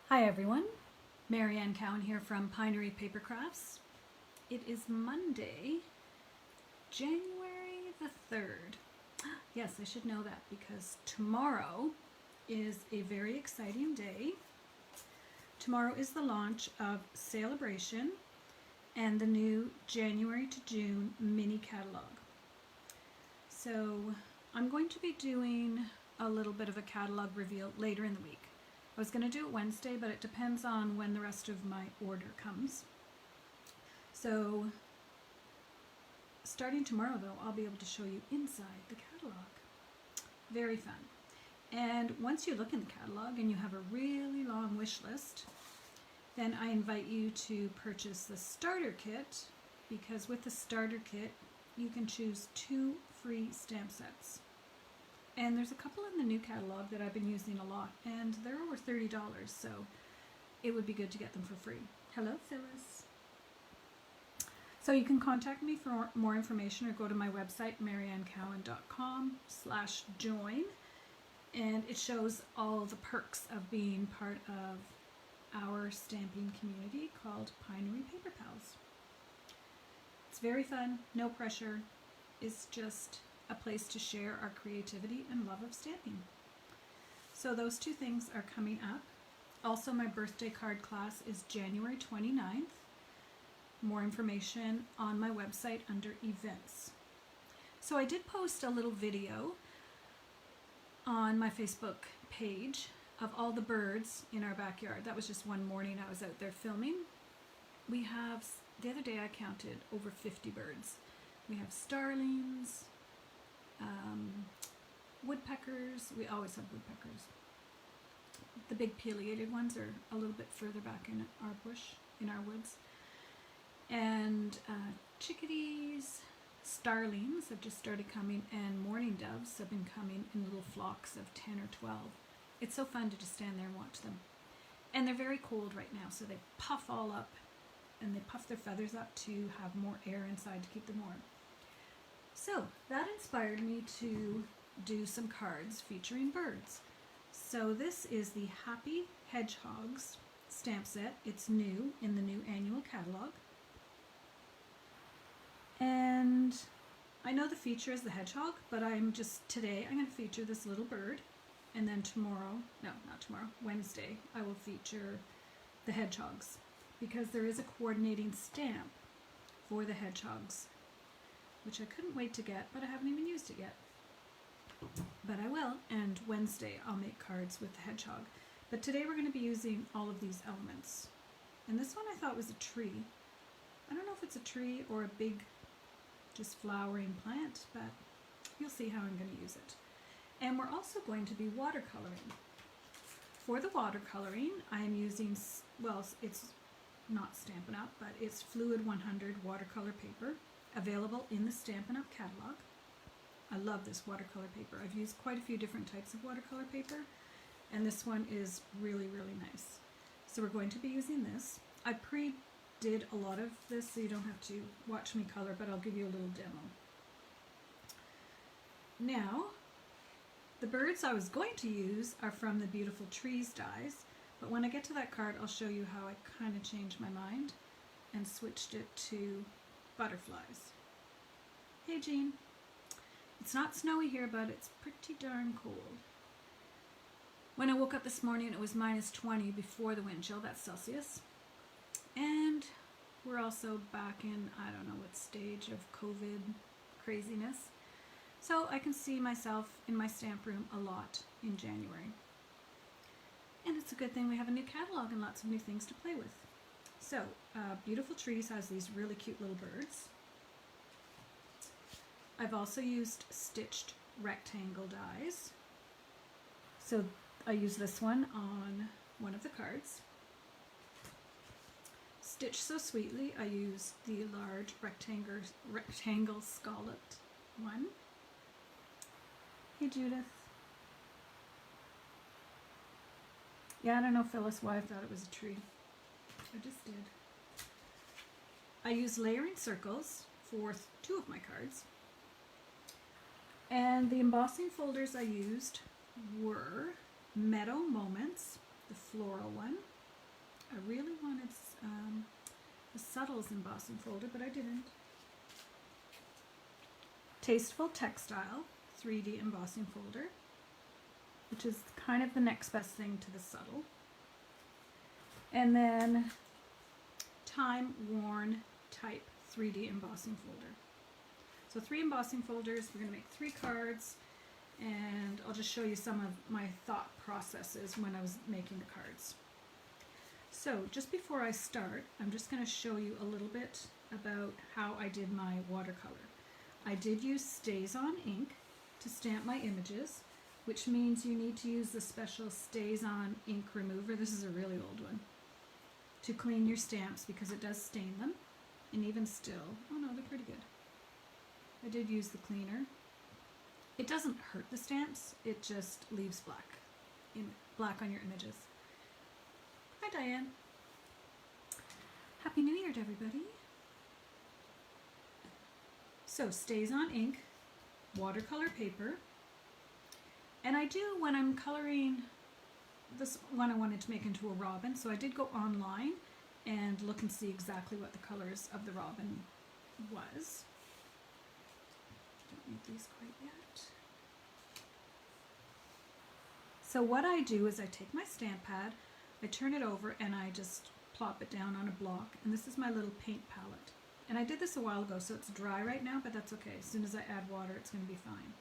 Hi everyone, Marianne Cowan here from Pinery Paper Crafts. It is Monday, January the 3rd. Yes, I should know that because tomorrow is a very exciting day. Tomorrow is the launch of Celebration and the new January to June Mini Catalogue. So I'm going to be doing a little bit of a catalog reveal later in the week. I was going to do it Wednesday, but it depends on when the rest of my order comes. So starting tomorrow though, I'll be able to show you inside the catalog. Very fun. And once you look in the catalog and you have a really long wish list, then I invite you to purchase the starter kit, because with the starter kit you can choose 2 free stamp sets. And there's a couple in the new catalog that I've been using a lot, and they're over $30, so it would be good to get them for free. Hello, Phyllis. So you can contact me for more information or go to my website, mariannecowan.com/join, and it shows all the perks of being part of our stamping community called Pinery Paper Pals. It's very fun, no pressure. It's just a place to share our creativity and love of stamping. So those 2 things are coming up. Also, my birthday card class is January 29th. More information on my website under events. So I did post a little video on my Facebook page of all the birds in our backyard. That was just one morning I was out there filming. We have, the other day I counted over 50 birds. We have starlings, woodpeckers. We always have woodpeckers. The big pileated ones are a little bit further back in our bush, in our woods. And chickadees, starlings have just started coming, and mourning doves have been coming in little flocks of 10 or 12. It's so fun to just stand there and watch them. And they're very cold right now, so they puff all up, and they puff their feathers up to have more air inside to keep them warm. So that inspired me to do some cards featuring birds. So this is the Happy Hedgehogs stamp set. It's new in the new annual catalog. And I know the feature is the hedgehog, but today I'm going to feature this little bird. And then Wednesday, I will feature the hedgehogs, because there is a coordinating stamp for the hedgehogs, which I couldn't wait to get, but I haven't even used it yet. But I will, and Wednesday I'll make cards with the hedgehog. But today we're going to be using all of these elements. And this one I thought was a tree. I don't know if it's a tree or a big, just flowering plant, but you'll see how I'm going to use it. And we're also going to be watercoloring. For the watercoloring, I am using, well, it's not Stampin' Up, but it's Fluid 100 watercolor paper, available in the Stampin' Up catalog. I love this watercolor paper. I've used quite a few different types of watercolor paper, and this one is really, really nice. So we're going to be using this. I pre-did a lot of this, so you don't have to watch me color, but I'll give you a little demo. Now, the birds I was going to use are from the Beautiful Trees dies, but when I get to that card, I'll show you how I kind of changed my mind and switched it to butterflies. Hey Jean. It's not snowy here, but it's pretty darn cold. When I woke up this morning, it was -20 before the wind chill. That's Celsius. And we're also back in, I don't know what stage of COVID craziness. So I can see myself in my stamp room a lot in January. And it's a good thing we have a new catalog and lots of new things to play with. So, Beautiful Trees has these really cute little birds. I've also used stitched rectangle dies. So I use this one on one of the cards. Stitch So Sweetly, I used the large rectangle scalloped one. Hey Judith. Yeah, I don't know, Phyllis, why I thought it was a tree. I just did. I used layering circles for 2 of my cards. And the embossing folders I used were Meadow Moments, the floral one, Subtles embossing folder, but I didn't. Tasteful Textile 3D embossing folder, which is kind of the next best thing to the Subtle. And then Time Worn Type 3D embossing folder. So 3 embossing folders. We're going to make 3 cards, and I'll just show you some of my thought processes when I was making the cards. So just before I start, I'm just going to show you a little bit about how I did my watercolor. I did use Stays-On ink to stamp my images, which means you need to use the special Stays-On ink remover. This is a really old one, to clean your stamps because it does stain them. And even still, oh no, they're pretty good. I did use the cleaner. It doesn't hurt the stamps, it just leaves black on your images. Hi Diane. Happy New Year to everybody. So Stays-On ink, watercolor paper, and I do, when I'm coloring this one, I wanted to make into a robin, so I did go online and look and see exactly what the colors of the robin was. Don't need these quite yet. So what I do is I take my stamp pad, I turn it over, and I just plop it down on a block, and this is my little paint palette. And I did this a while ago, so it's dry right now, but that's okay. As soon as I add water, it's going to be fine.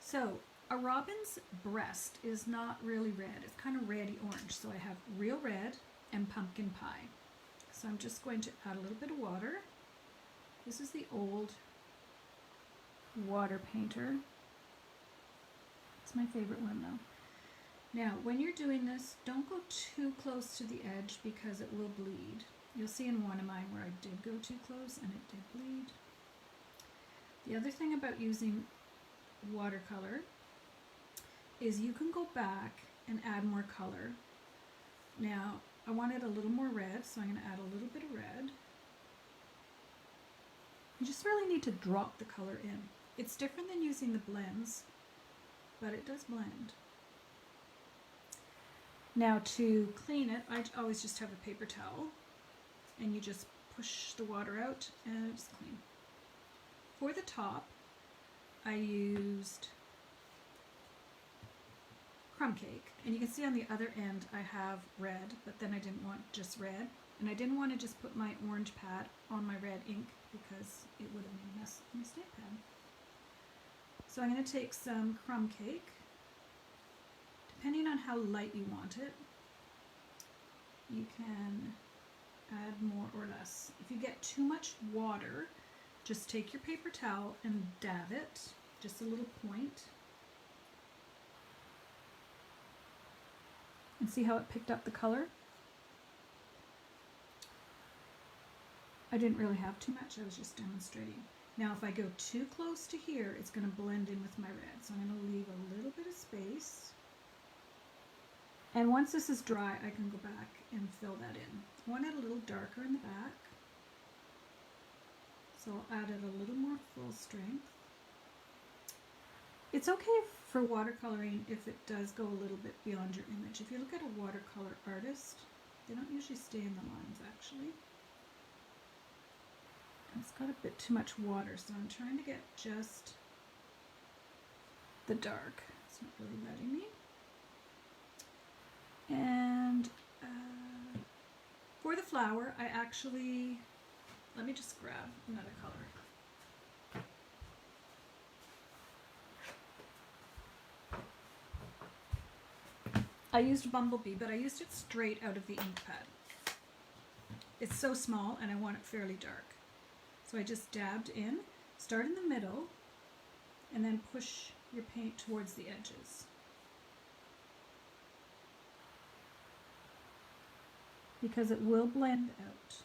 So a robin's breast is not really red. It's kind of reddy orange. So I have real red and pumpkin pie. So I'm just going to add a little bit of water. This is the old water painter. It's my favorite one though. Now, when you're doing this, don't go too close to the edge because it will bleed. You'll see in one of mine where I did go too close and it did bleed. The other thing about using watercolor is you can go back and add more color. Now, I wanted a little more red, so I'm going to add a little bit of red. You just really need to drop the color in. It's different than using the blends, but it does blend. Now to clean it, I always just have a paper towel, and you just push the water out and it's clean. For the top, I used crumb cake, and you can see on the other end I have red, but then I didn't want just red, and I didn't want to just put my orange pad on my red ink because it would have made a mess on the stamp pad. So I'm going to take some crumb cake, depending on how light you want it. You can add more or less. If you get too much water, just take your paper towel and dab it, just a little point. And see how it picked up the color? I didn't really have too much, I was just demonstrating. Now if I go too close to here, it's going to blend in with my red. So I'm going to leave a little bit of space. And once this is dry, I can go back and fill that in. I want it a little darker in the back. So I'll add it a little more full strength. It's okay for watercoloring if it does go a little bit beyond your image. If you look at a watercolor artist, they don't usually stay in the lines actually. It's got a bit too much water, so I'm trying to get just the dark. It's not really letting me. And for the flower, I actually, let me just grab another color. I used Bumblebee, but I used it straight out of the ink pad. It's so small and I want it fairly dark. So I just dabbed in, start in the middle, and then push your paint towards the edges. Because it will blend out.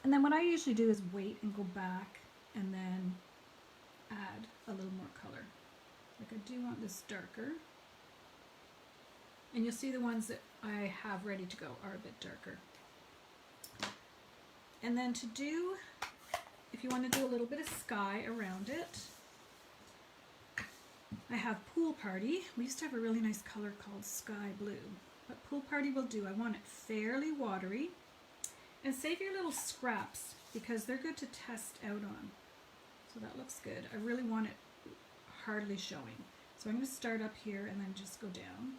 And then what I usually do is wait and go back and then add a little more color. Like I do want this darker. And you'll see the ones that I have ready to go are a bit darker. And then to do, if you want to do a little bit of sky around it, I have Pool Party. We used to have a really nice color called Sky Blue. but Pool Party will do. I want it fairly watery. And save your little scraps because they're good to test out on. So that looks good. I really want it hardly showing. So I'm going to start up here and then just go down.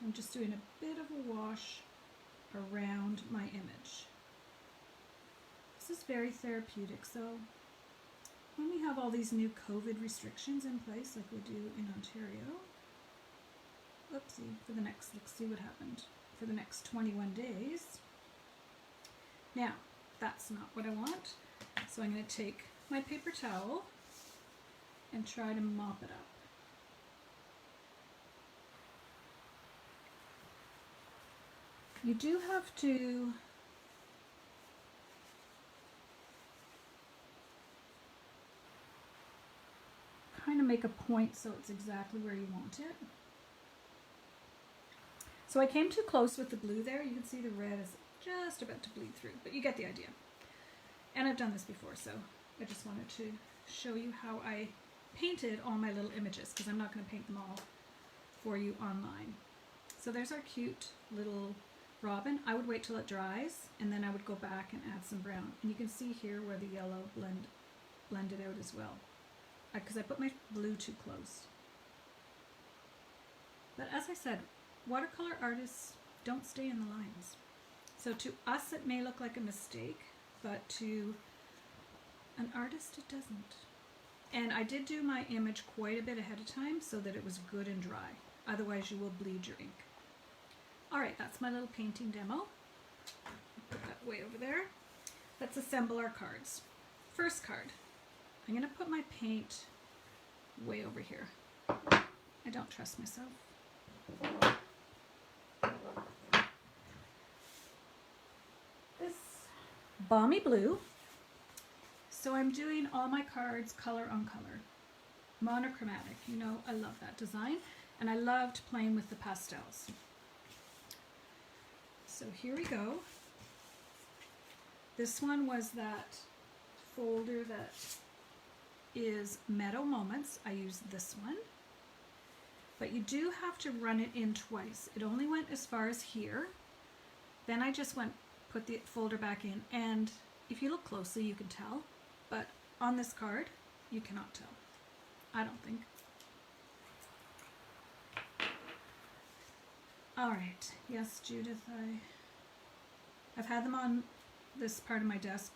I'm just doing a bit of a wash around my image. This is very therapeutic. So when we have all these new COVID restrictions in place, like we do in Ontario, oopsie, let's see what happened. For the next 21 days. Now, that's not what I want. So I'm going to take my paper towel and try to mop it up. You do have to kind of make a point so it's exactly where you want it. So I came too close with the blue there. You can see the red is just about to bleed through, but you get the idea. And I've done this before, so I just wanted to show you how I painted all my little images, because I'm not going to paint them all for you online. So there's our cute little robin. I would wait till it dries, and then I would go back and add some brown. And you can see here where the yellow blended out as well, because I put my blue too close. But as I said, watercolor artists don't stay in the lines. So to us it may look like a mistake, but to an artist it doesn't. And I did do my image quite a bit ahead of time so that it was good and dry. Otherwise you will bleed your ink. Alright, that's my little painting demo. Put that way over there. Let's assemble our cards. First card. I'm going to put my paint way over here. I don't trust myself. This balmy blue. So I'm doing all my cards color on color. Monochromatic. You know, I love that design. And I loved playing with the pastels. So here we go. This one was that folder that is Meadow Moments. I used this one. But you do have to run it in twice. It only went as far as here. Then I just put the folder back in, and if you look closely you can tell, but on this card you cannot tell. I don't think. Alright, yes Judith, I've had them on this part of my desk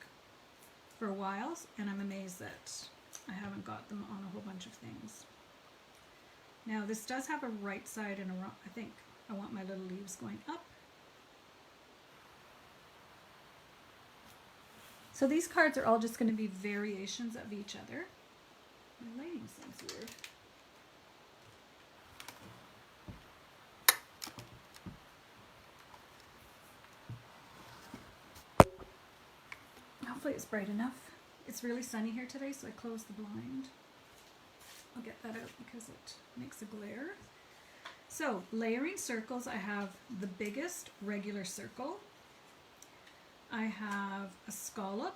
for a while, and I'm amazed that I haven't got them on a whole bunch of things. Now this does have a right side and a wrong. I think I want my little leaves going up. So these cards are all just going to be variations of each other. My lighting seems weird. Hopefully it's bright enough. It's really sunny here today, so I closed the blind. I'll get that out because it makes a glare. So, layering circles, I have the biggest regular circle. I have a scallop.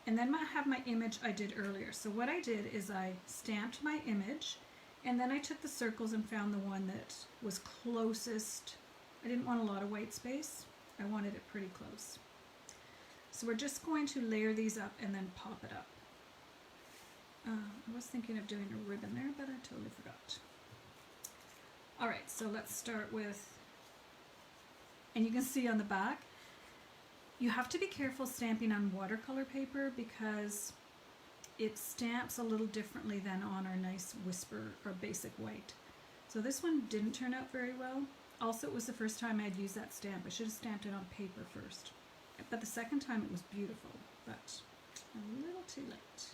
And then I have my image I did earlier. So what I did is I stamped my image, and then I took the circles and found the one that was closest. I didn't want a lot of white space. I wanted it pretty close. So we're just going to layer these up and then pop it up. I was thinking of doing a ribbon there, but I totally forgot. Alright, so let's start with, and you can see on the back, you have to be careful stamping on watercolor paper because it stamps a little differently than on our nice whisper or basic white. So this one didn't turn out very well. Also, it was the first time I'd used that stamp. I should have stamped it on paper first. But the second time it was beautiful, but a little too late.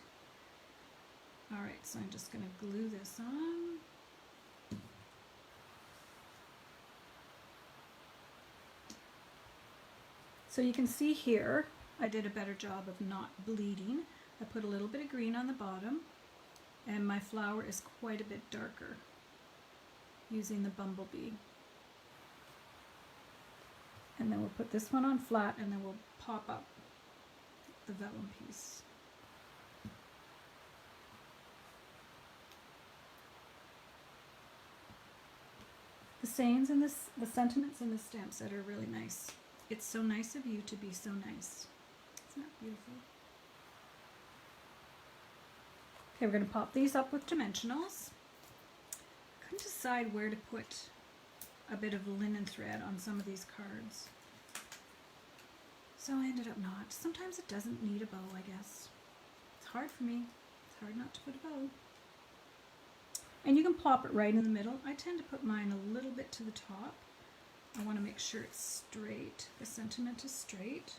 Alright, so I'm just going to glue this on. So you can see here, I did a better job of not bleeding. I put a little bit of green on the bottom, and my flower is quite a bit darker using the bumblebee. And then we'll put this one on flat, and then we'll pop up the vellum piece. sayings in this, the sentiments in the stamp set are really nice. It's so nice of you to be so nice. Isn't that beautiful? Okay, we're going to pop these up with dimensionals. I couldn't decide where to put a bit of linen thread on some of these cards. So I ended up not. Sometimes it doesn't need a bow, I guess. It's hard for me. It's hard not to put a bow. And you can plop it right in the middle. I tend to put mine a little bit to the top. I want to make sure it's straight. The sentiment is straight.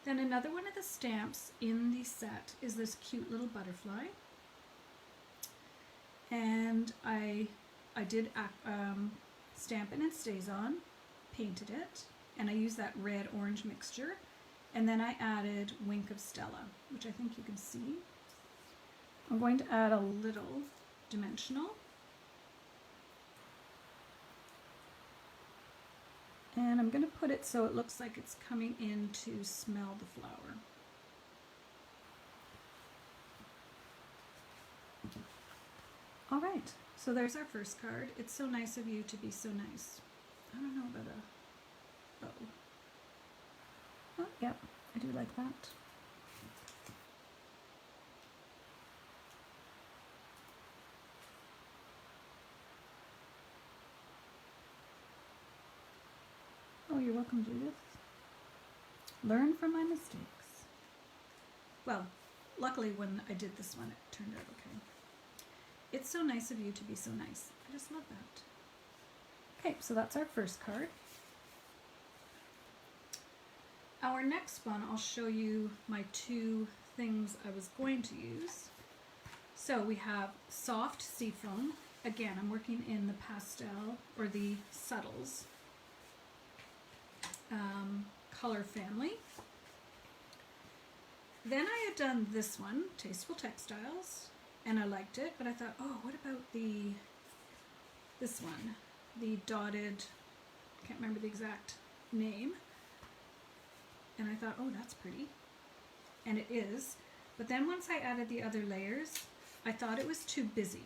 Then another one of the stamps in the set is this cute little butterfly. And I did Stampin' and StazOn, painted it, and I used that red-orange mixture. And then I added Wink of Stella, which I think you can see. I'm going to add a little dimensional. And I'm going to put it so it looks like it's coming in to smell the flower. All right, so there's our first card. It's so nice of you to be so nice. I don't know about a bow. Oh, yep, I do like that. Oh, you're welcome, Judith. Learn from my mistakes. Well, luckily when I did this one, it turned out okay. It's so nice of you to be so nice. I just love that. Okay, so that's our first card. Our next one, I'll show you my two things I was going to use. So we have soft seafoam. Again, I'm working in the pastel or the subtles color family. Then I had done this one, Tasteful Textiles, and I liked it, but I thought, oh, what about this one, the dotted, can't remember the exact name, and I thought, oh, that's pretty, and it is, but then once I added the other layers, I thought it was too busy.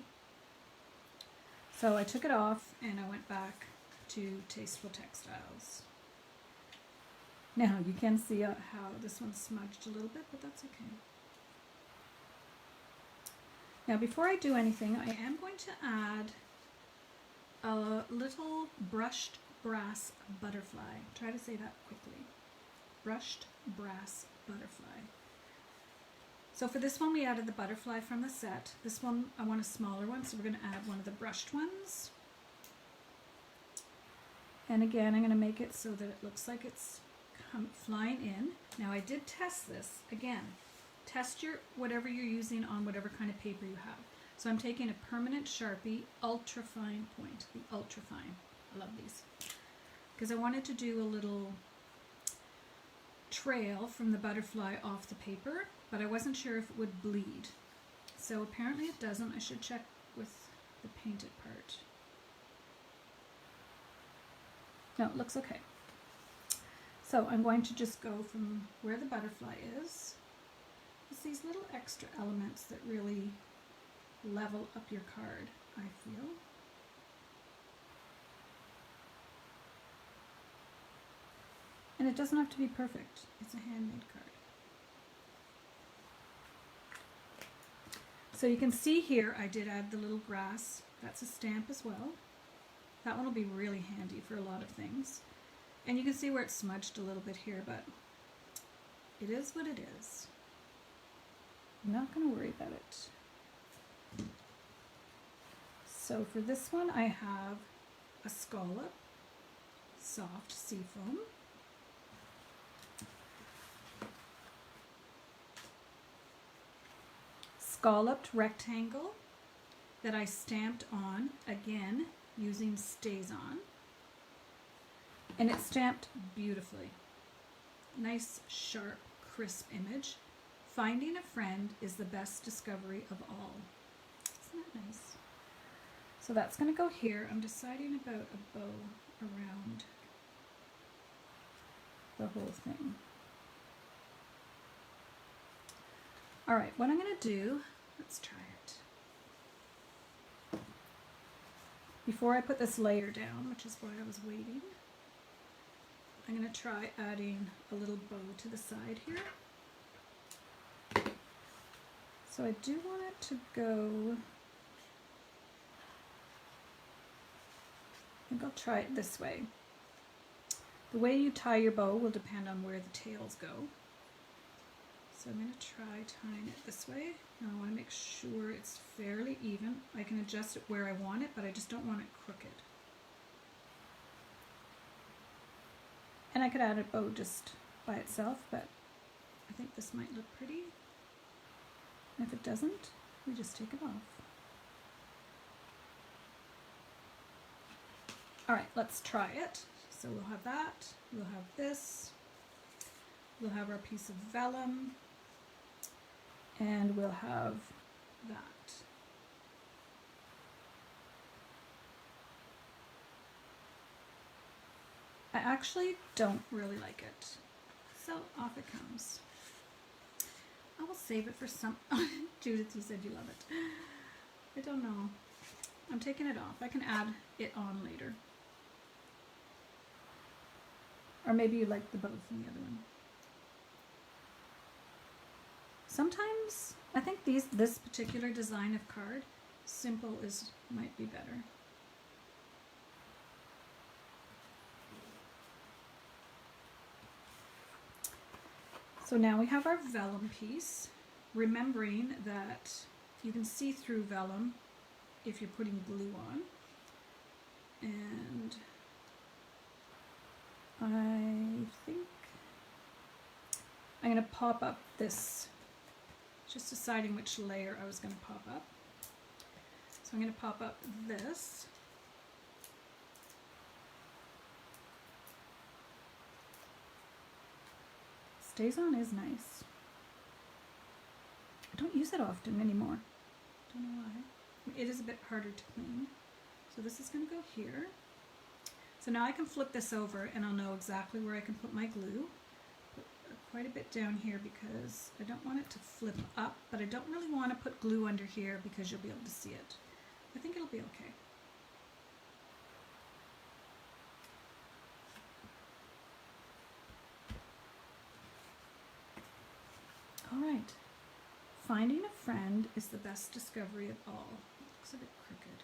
So I took it off and I went back to Tasteful Textiles. Now you can see how this one's smudged a little bit, but that's okay. Now before I do anything, I am going to add a little brushed brass butterfly. Try to say that quickly. Brushed brass butterfly. So for this one we added the butterfly from the set. This one I want a smaller one, so we're going to add one of the brushed ones. And again, I'm going to make it so that it looks like it's flying in. Now I did test this. Again, test your whatever you're using on whatever kind of paper you have. So I'm taking a permanent Sharpie ultra fine point, the ultra fine. I love these because I wanted to do a little trail from the butterfly off the paper, but I wasn't sure if it would bleed. So apparently it doesn't. I should check with the painted part. No, it looks okay. So I'm going to just go from where the butterfly is. It's these little extra elements that really level up your card, I feel. And it doesn't have to be perfect. It's a handmade card. So you can see here I did add the little grass. That's a stamp as well. That one will be really handy for a lot of things. And you can see where it's smudged a little bit here, but it is what it is. I'm not going to worry about it. So for this one I have a scallop, soft seafoam, scalloped rectangle that I stamped on, again, using StazOn. And it's stamped beautifully. Nice, sharp, crisp image. Finding a friend is the best discovery of all. Isn't that nice? So that's going to go here. I'm deciding about a bow around the whole thing. All right, what I'm going to do, let's try it. before I put this layer down, which is why I was waiting, I'm going to try adding a little bow to the side here. So I do want it to go, I think I'll try it this way. The way you tie your bow will depend on where the tails go. So I'm going to try tying it this way. Now I want to make sure it's fairly even. I can adjust it where I want it, but I just don't want it crooked. And I could add a bow just by itself, but I think this might look pretty. And if it doesn't, we just take it off. All right, let's try it. So we'll have that, we'll have this, we'll have our piece of vellum, and we'll have that. I actually don't really like it, so off it comes. I will save it for some. Judith, you said you love it. I don't know. I'm taking it off. I can add it on later. Or maybe you like the both in the other one. Sometimes I think this particular design of card, simple might be better. So now we have our vellum piece, remembering that you can see through vellum if you're putting glue on. And I think I'm going to pop up this, just deciding which layer I was going to pop up. So I'm going to pop up this. Stays on is nice. I don't use it often anymore. Don't know why. It is a bit harder to clean. So this is going to go here. So now I can flip this over and I'll know exactly where I can put my glue. Put quite a bit down here because I don't want it to flip up, but I don't really want to put glue under here because you'll be able to see it. I think it'll be okay. All right. Finding a friend is the best discovery of all. It looks a bit crooked.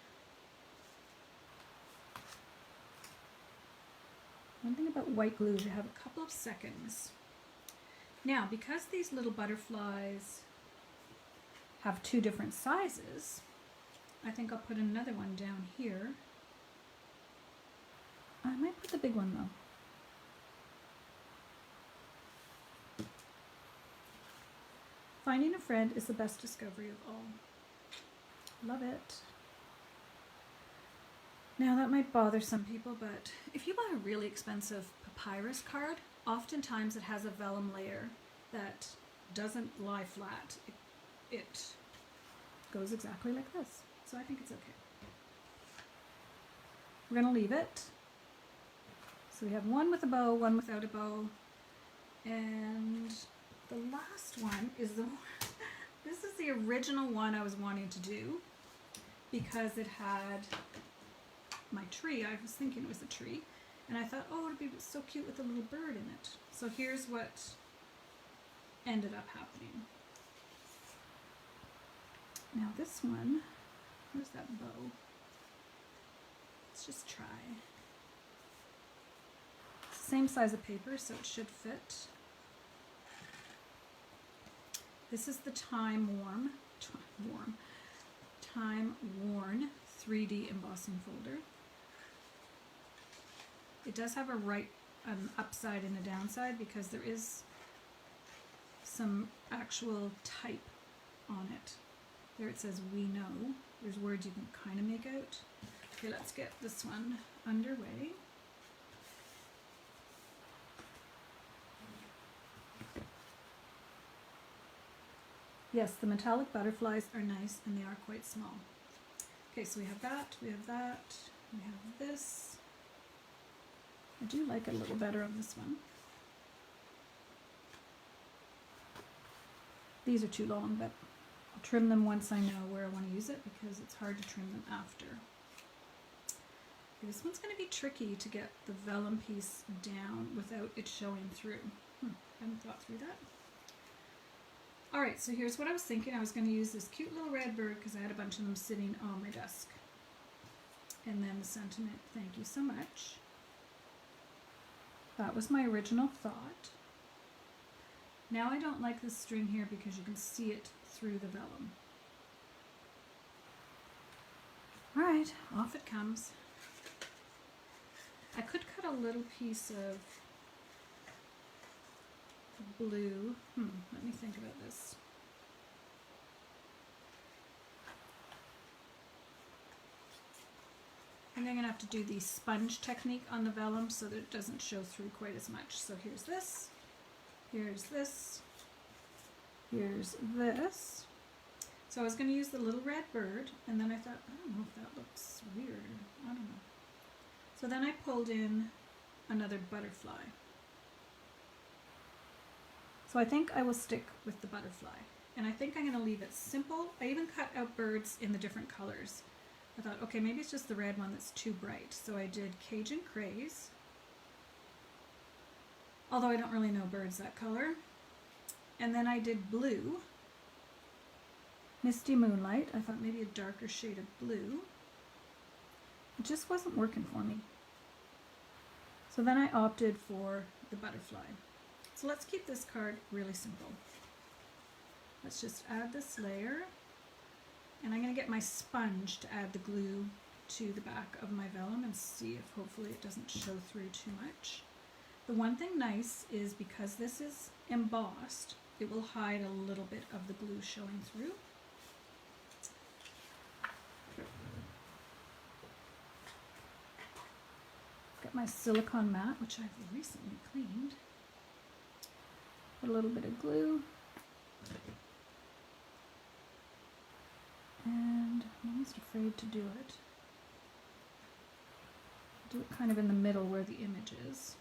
One thing about white glue is you have a couple of seconds. Now, because these little butterflies have two different sizes, I think I'll put another one down here. I might put the big one though. Finding a friend is the best discovery of all. Love it. Now that might bother some people, but if you buy a really expensive papyrus card, oftentimes it has a vellum layer that doesn't lie flat. It goes exactly like this. So I think it's okay. We're going to leave it. So we have one with a bow, one without a bow. And the last one is this is the original one I was wanting to do because it had my tree. I was thinking it was a tree, and I thought, oh, it'd be so cute with a little bird in it. So here's what ended up happening. Now this one, where's that bow? Let's just try. It's the same size of paper, so it should fit. This is the time worn 3D embossing folder. It does have an upside and a downside because there is some actual type on it. There it says "we know." There's words you can kind of make out. Okay, let's get this one underway. Yes, the metallic butterflies are nice and they are quite small. Okay, so we have that, we have that, we have this. I do like it a little better on this one. These are too long, but I'll trim them once I know where I want to use it because it's hard to trim them after. This one's going to be tricky to get the vellum piece down without it showing through. Hadn't thought through that. Alright, so here's what I was thinking. I was going to use this cute little red bird because I had a bunch of them sitting on my desk. And then the sentiment, thank you so much. That was my original thought. Now I don't like this string here because you can see it through the vellum. Alright, off it comes. I could cut a little piece of blue. Let me think about this. And I'm going to have to do the sponge technique on the vellum so that it doesn't show through quite as much. So here's this, here's this, here's this. So I was going to use the little red bird, and then I thought, I don't know if that looks weird. I don't know. So then I pulled in another butterfly. So I think I will stick with the butterfly. And I think I'm going to leave it simple. I even cut out birds in the different colors. I thought, okay, maybe it's just the red one that's too bright. So I did Cajun Craze. Although I don't really know birds that color. And then I did blue. Misty Moonlight. I thought maybe a darker shade of blue. It just wasn't working for me. So then I opted for the butterfly. So let's keep this card really simple. Let's just add this layer. And I'm going to get my sponge to add the glue to the back of my vellum and see if hopefully it doesn't show through too much. The one thing nice is because this is embossed, it will hide a little bit of the glue showing through. Got my silicone mat, which I've recently cleaned. Put a little bit of glue. And I'm almost afraid to do it. Do it kind of in the middle where the image is.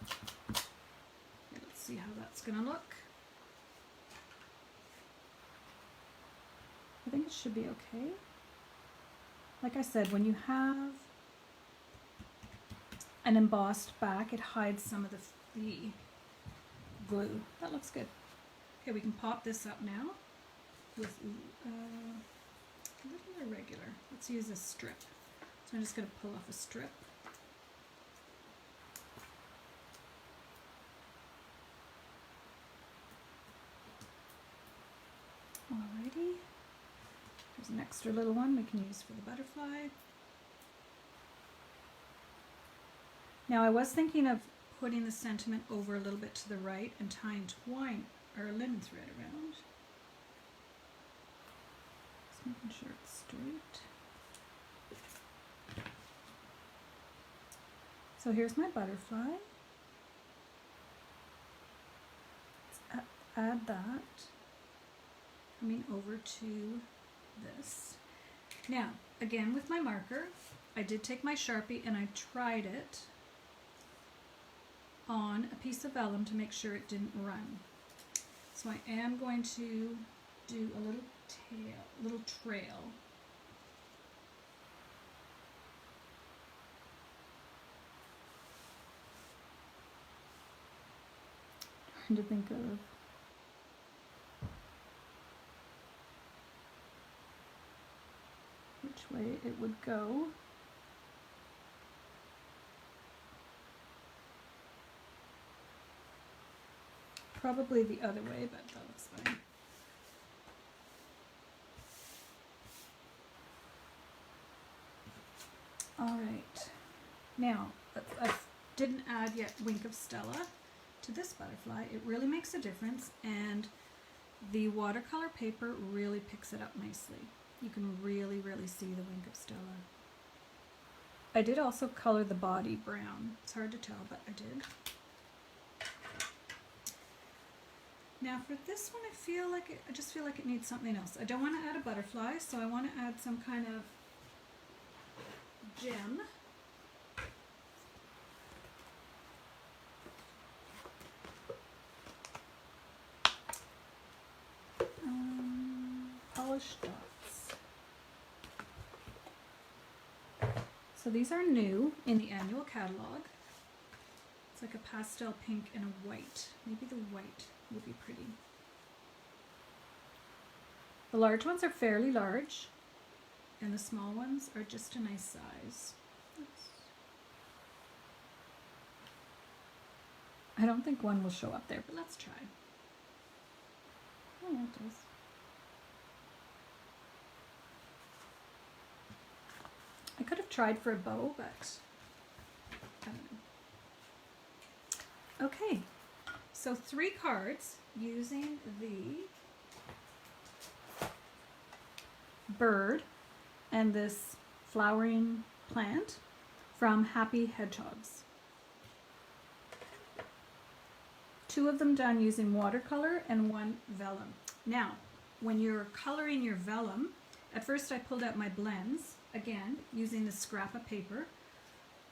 Okay, let's see how that's going to look. I think it should be okay. Like I said, when you have an embossed back, it hides some of the glue. That looks good. Okay, we can pop this up now with a little irregular. Let's use a strip. So I'm just going to pull off a strip. Alrighty. There's an extra little one we can use for the butterfly. Now I was thinking of putting the sentiment over a little bit to the right and tying twine or linen thread around. Just making sure it's straight. So here's my butterfly. Let's add that. Coming over to this. Now, again with my marker, I did take my Sharpie and I tried it on a piece of vellum to make sure it didn't run. So I am going to do a little trail. Trying to think of which way it would go. Probably the other way, but that looks fine. Alright, now I didn't add yet Wink of Stella to this butterfly. It really makes a difference, and the watercolor paper really picks it up nicely. You can really see the Wink of Stella. I did also color the body brown. It's hard to tell, but I did. Now for this one, I just feel like it needs something else. I don't want to add a butterfly, so I want to add some kind of gem. Polished dots. So these are new in the annual catalog. It's like a pastel pink and a white. Maybe the white will be pretty. The large ones are fairly large, and the small ones are just a nice size. Oops. I don't think one will show up there, but let's try. Oh, it does. I could have tried for a bow, but I don't know. Okay, so 3 cards using the bird and this flowering plant from Happy Hedgehogs. 2 of them done using watercolor and 1 vellum. Now, when you're coloring your vellum, at first I pulled out my blends, again, using the scrap of paper,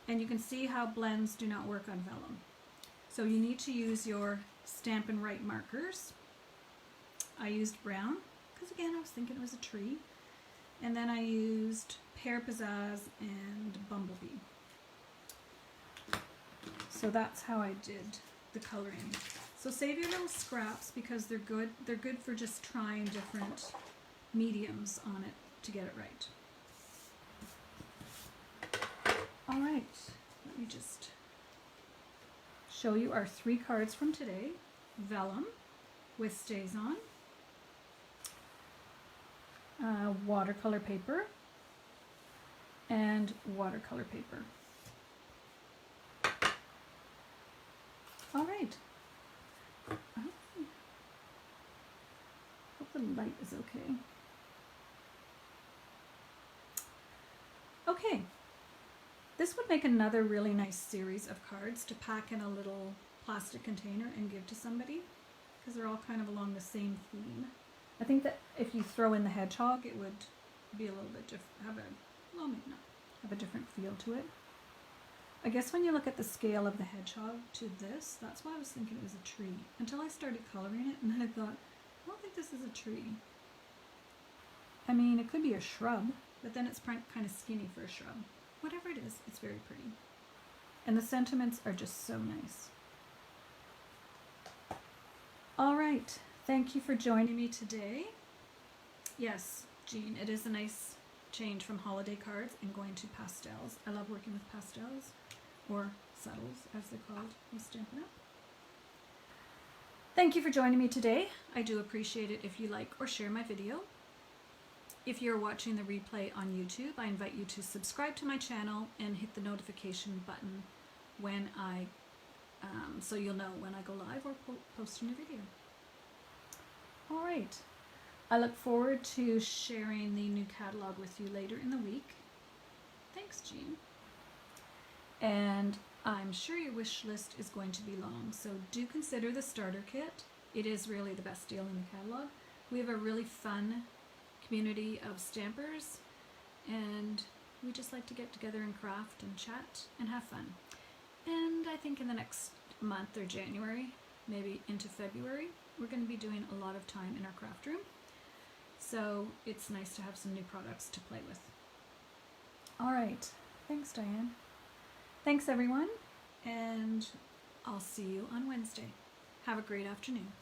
and you can see how blends do not work on vellum. So you need to use your Stampin' Right markers. I used brown, because again, I was thinking it was a tree. And then I used Pear Pizzazz and Bumblebee. So that's how I did the coloring. So save your little scraps because they're good. They're good for just trying different mediums on it to get it right. All right, let me just show you our 3 cards from today. Vellum with StazOn, watercolor paper, and watercolor paper. All right. Hope the light is okay. Okay. This would make another really nice series of cards to pack in a little plastic container and give to somebody, because they're all kind of along the same theme. I think that if you throw in the hedgehog, it would be a little bit different, have a different feel to it. I guess when you look at the scale of the hedgehog to this, that's why I was thinking it was a tree, until I started coloring it, and then I thought, I don't think this is a tree. I mean, it could be a shrub, but then it's kind of skinny for a shrub. Whatever it is, it's very pretty. And the sentiments are just so nice. All right, thank you for joining me today. Yes, Jean, it is a nice change from holiday cards and going to pastels. I love working with pastels, or subtles as they're called with Stampin' Up. Thank you for joining me today. I do appreciate it if you like or share my video. If you're watching the replay on YouTube, I invite you to subscribe to my channel and hit the notification button when so you'll know when I go live or post a new video. All right. I look forward to sharing the new catalog with you later in the week. Thanks, Jean. And I'm sure your wish list is going to be long, so do consider the starter kit. It is really the best deal in the catalog. We have a really fun community of stampers, and we just like to get together and craft and chat and have fun. And I think in the next month or January, maybe into February, we're going to be doing a lot of time in our craft room. So it's nice to have some new products to play with. All right. Thanks, Diane. Thanks, everyone. And I'll see you on Wednesday. Have a great afternoon.